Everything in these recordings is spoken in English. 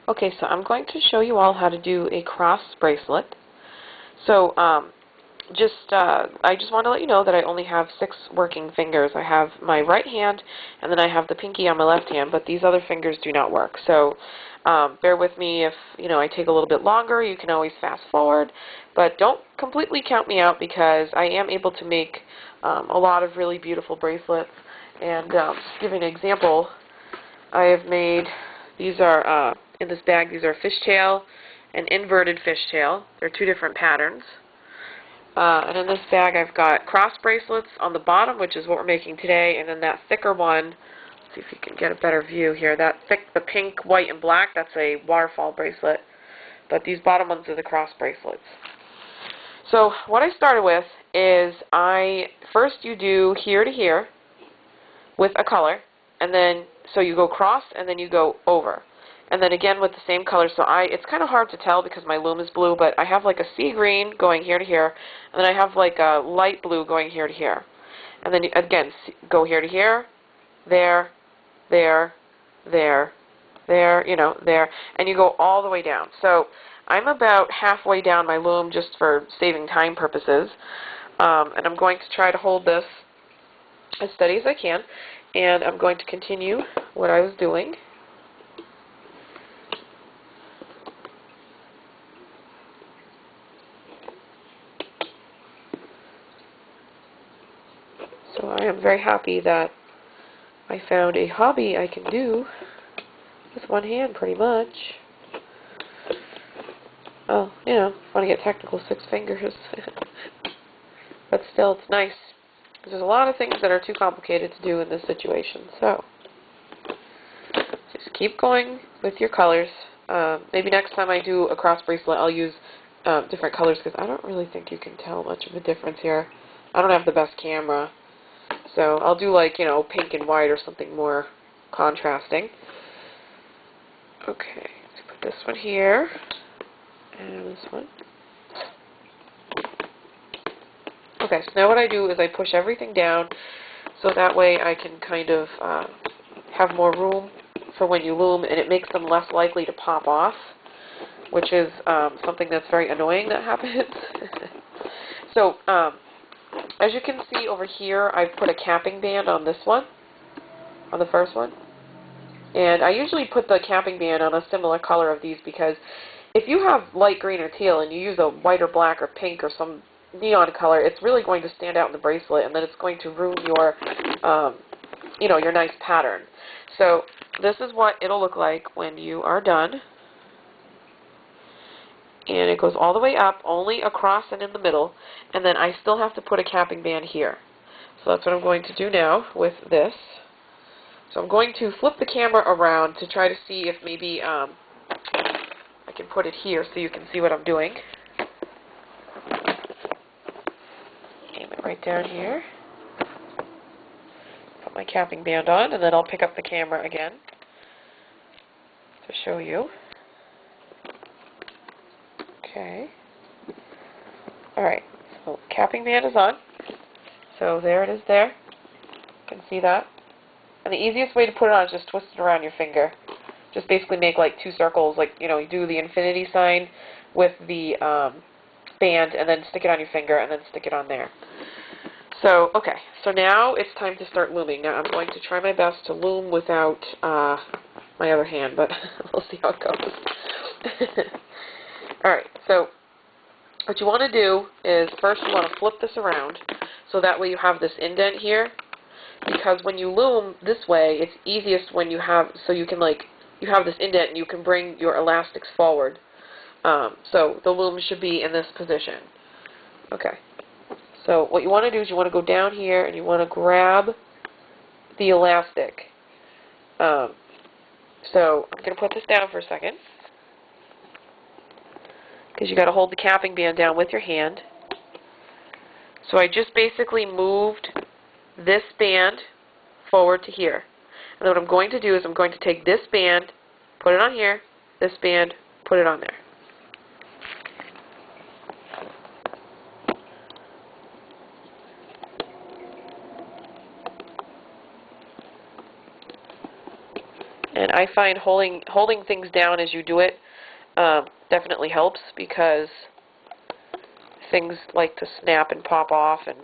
Okay, so I'm going to show you all how to do a cross bracelet. So I just want to let you know that I only have 6 working fingers. I have my right hand, and then I have the pinky on my left hand, but these other fingers do not work. So bear with me if I take a little bit longer. You can always fast forward, but don't completely count me out because I am able to make a lot of really beautiful bracelets. And just to give you an example, I have made, these are, in this bag, these are fishtail and inverted fishtail. They're 2 different patterns. And in this bag I've got cross bracelets on the bottom, which is what we're making today, and then that thicker one, let's see if you can get a better view here, that thick, the pink, white, and black, that's a waterfall bracelet. But these bottom ones are the cross bracelets. So what I started with is first you do here to here with a color, and then so you go cross and then you go over. And then again with the same color, so it's kind of hard to tell because my loom is blue, but I have like a sea green going here to here, and then I have like a light blue going here to here. And then again, go here to here, there, there, there, there, there, and you go all the way down. So I'm about halfway down my loom just for saving time purposes, and I'm going to try to hold this as steady as I can, and I'm going to continue what I was doing. So I am very happy that I found a hobby I can do with one hand pretty much. Oh, if I want to get technical, 6 fingers. But still, it's nice. There's a lot of things that are too complicated to do in this situation. So just keep going with your colors. Maybe next time I do a cross bracelet, I'll use different colors because I don't really think you can tell much of a difference here. I don't have the best camera. So I'll do like, pink and white or something more contrasting. Okay, let's put this one here, and this one. Okay, so now what I do is I push everything down, so that way I can kind of have more room for when you loom, and it makes them less likely to pop off, which is something that's very annoying that happens. So, as you can see over here, I've put a capping band on this one, on the first one. And I usually put the capping band on a similar color of these because if you have light green or teal and you use a white or black or pink or some neon color, it's really going to stand out in the bracelet, and then it's going to ruin your, your nice pattern. So this is what it'll look like when you are done. And it goes all the way up, only across and in the middle, and then I still have to put a capping band here. So that's what I'm going to do now with this. So I'm going to flip the camera around to try to see if maybe I can put it here so you can see what I'm doing. Aim it right down here. Put my capping band on, and then I'll pick up the camera again to show you. Okay. Alright, so capping band is on. So there it is there. You can see that. And the easiest way to put it on is just twist it around your finger. Just basically make like 2 circles, like, you do the infinity sign with the band, and then stick it on your finger, and then stick it on there. So, okay, so now it's time to start looming. Now I'm going to try my best to loom without my other hand, but we'll see how it goes. Alright, so what you want to do is first you want to flip this around so that way you have this indent here, because when you loom this way it's easiest when you have, so you can you have this indent and you can bring your elastics forward. So the loom should be in this position. Okay, so what you want to do is you want to go down here and you want to grab the elastic. So I'm going to put this down for a second, because you got to hold the capping band down with your hand. So I just basically moved this band forward to here. And then what I'm going to do is I'm going to take this band, put it on here, this band, put it on there. And I find holding things down as you do it definitely helps, because things like to snap and pop off, and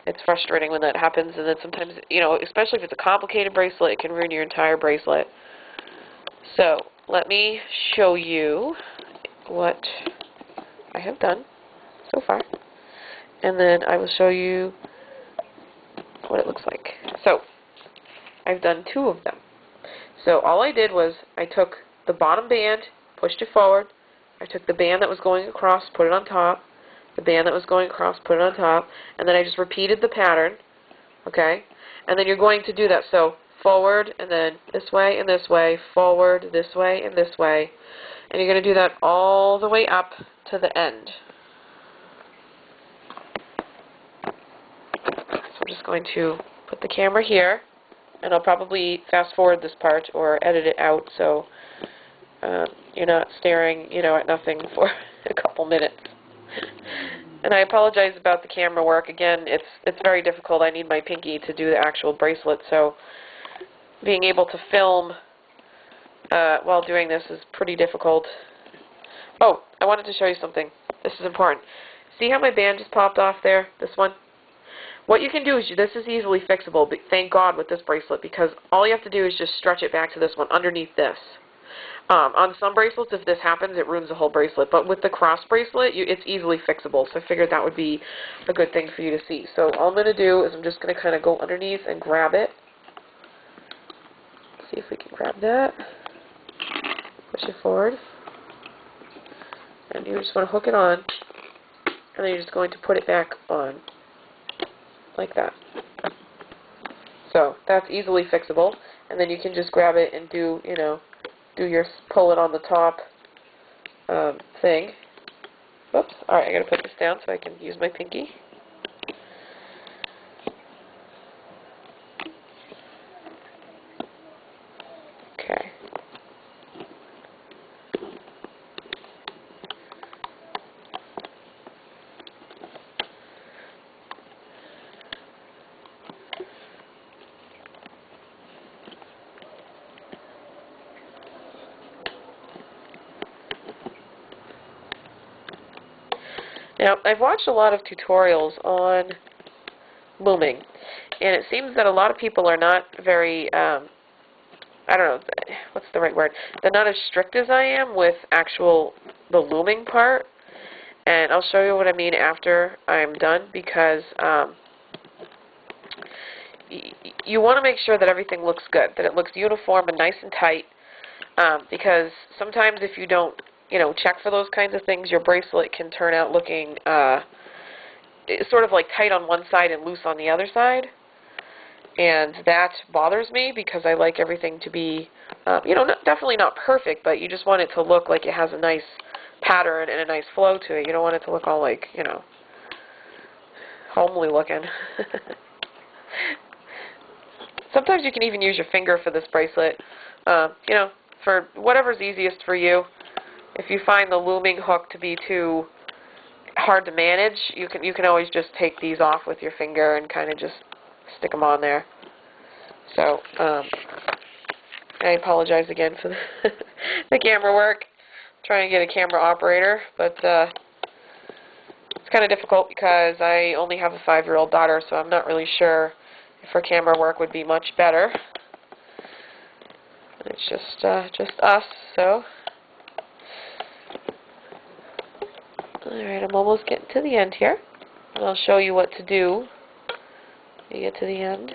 it's frustrating when that happens. And then sometimes, you know, especially if it's a complicated bracelet, it can ruin your entire bracelet. So let me show you what I have done so far, and then I will show you what it looks like. So I've done 2 of them. So all I did was I took the bottom band, pushed it forward. I took the band that was going across, put it on top. The band that was going across, put it on top. And then I just repeated the pattern. Okay? And then you're going to do that. So forward, and then this way and this way, forward, this way and this way. And you're going to do that all the way up to the end. So I'm just going to put the camera here, and I'll probably fast forward this part or edit it out so you're not staring, you know, at nothing for a couple minutes. And I apologize about the camera work. Again, it's very difficult. I need my pinky to do the actual bracelet, so being able to film while doing this is pretty difficult. Oh, I wanted to show you something. This is important. See how my band just popped off there? This one? What you can do is, this is easily fixable, but thank God with this bracelet, because all you have to do is just stretch it back to this one, underneath this. On some bracelets, if this happens, it ruins the whole bracelet, but with the cross bracelet, it's easily fixable, so I figured that would be a good thing for you to see. So all I'm going to do is I'm just going to kind of go underneath and grab it. See if we can grab that. Push it forward. And you just want to hook it on, and then you're just going to put it back on. Like that. So that's easily fixable, and then you can just grab it and do, you know, pull it on the top thing. Oops. All right, I got to put this down so I can use my pinky. Okay. Now, I've watched a lot of tutorials on looming, and it seems that a lot of people are not very, I don't know, what's the right word? They're not as strict as I am with the looming part, and I'll show you what I mean after I'm done, because you want to make sure that everything looks good, that it looks uniform and nice and tight, because sometimes if you don't, you know, check for those kinds of things, your bracelet can turn out looking sort of like tight on one side and loose on the other side. And that bothers me, because I like everything to be, you know, definitely not perfect, but you just want it to look like it has a nice pattern and a nice flow to it. You don't want it to look all like, you know, homely looking. Sometimes you can even use your finger for this bracelet, you know, for whatever's easiest for you. If you find the looming hook to be too hard to manage, you can always just take these off with your finger and kind of just stick them on there. So I apologize again for the camera work. I'm trying to get a camera operator, but it's kind of difficult because I only have a 5-year-old daughter, so I'm not really sure if her camera work would be much better. It's just us, so. Alright, I'm almost getting to the end here, and I'll show you what to do when you get to the end.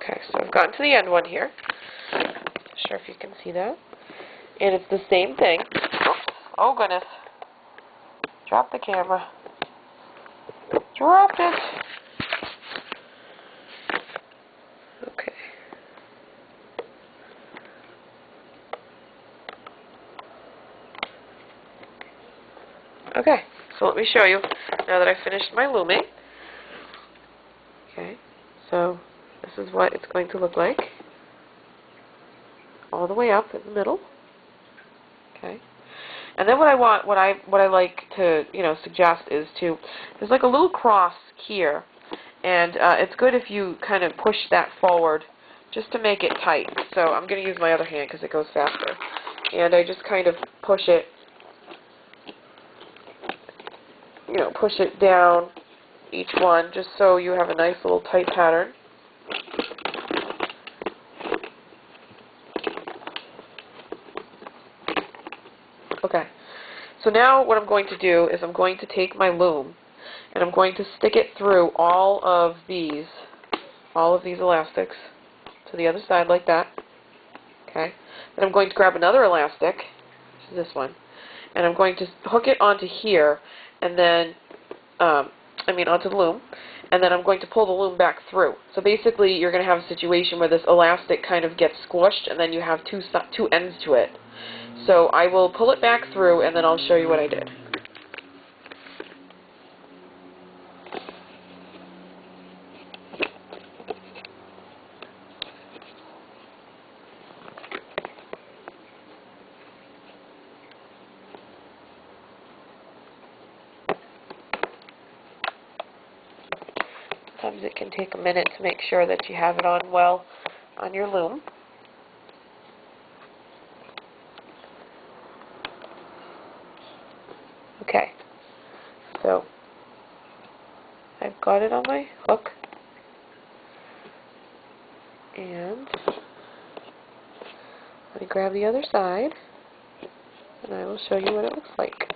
Okay, so I've gotten to the end one here. sure if you can see that. And it's the same thing. Oh goodness. Drop the camera. Dropped it. Okay. Okay, so let me show you now that I've finished my looming. Okay, so this is what it's going to look like. All the way up in the middle. Okay. And then what I like to, suggest is there's like a little cross here, and it's good if you kind of push that forward just to make it tight. So I'm going to use my other hand because it goes faster. And I just kind of push it, push it down each one just so you have a nice little tight pattern. Okay, so now what I'm going to do is I'm going to take my loom and I'm going to stick it through all of these elastics to the other side like that. Okay, then I'm going to grab another elastic, which is this one, and I'm going to hook it onto here, and then, onto the loom, and then I'm going to pull the loom back through. So basically you're going to have a situation where this elastic kind of gets squished, and then you have two ends to it. So I will pull it back through, and then I'll show you what I did. Sometimes it can take a minute to make sure that you have it on well on your loom. Okay, so I've got it on my hook, and let me grab the other side, and I will show you what it looks like.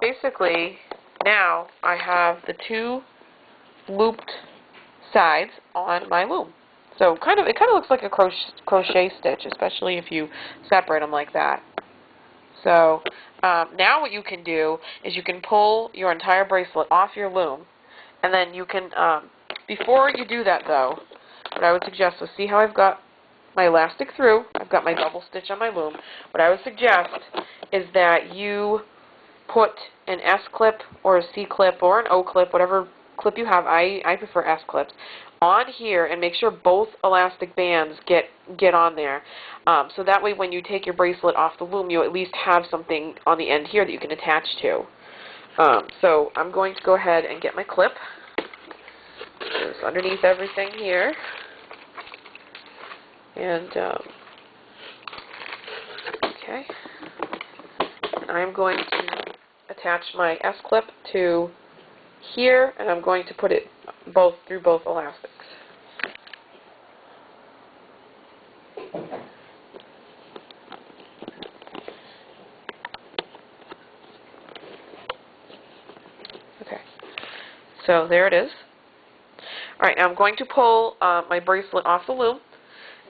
Basically, now I have the two looped sides on my loom. So it kind of looks like a crochet stitch, especially if you separate them like that. So now what you can do is you can pull your entire bracelet off your loom, and then you can, before you do that though, what I would suggest, so see how I've got my elastic through, I've got my double stitch on my loom. What I would suggest is that you put an S-clip or a C-clip or an O-clip, whatever clip you have, I prefer S-clips, on here, and make sure both elastic bands get on there. So that way when you take your bracelet off the loom, you at least have something on the end here that you can attach to. So I'm going to go ahead and get my clip. It's underneath everything here. And, okay. I'm going to attach my S-clip to here, and I'm going to put it through both elastics. Okay, so there it is. Alright, now I'm going to pull my bracelet off the loom,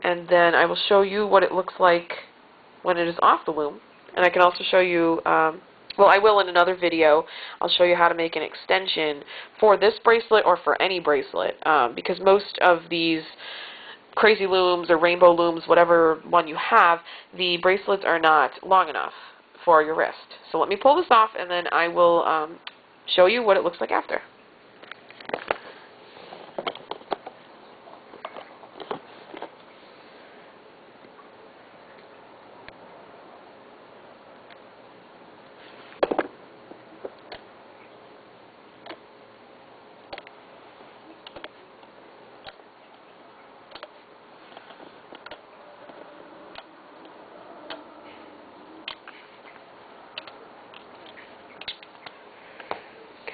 and then I will show you what it looks like when it is off the loom. And I can also show you, well, I will in another video. I'll show you how to make an extension for this bracelet or for any bracelet, because most of these crazy looms or rainbow looms, whatever one you have, the bracelets are not long enough for your wrist. So let me pull this off, and then I will show you what it looks like after.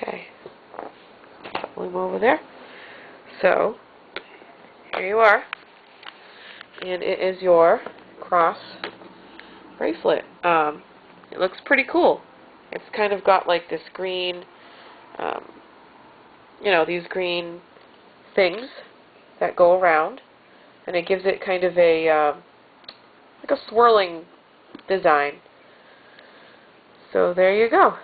Okay, loom over there. So, here you are, and it is your cross bracelet. It looks pretty cool. It's kind of got like this green, these green things that go around, and it gives it kind of a like a swirling design. So there you go.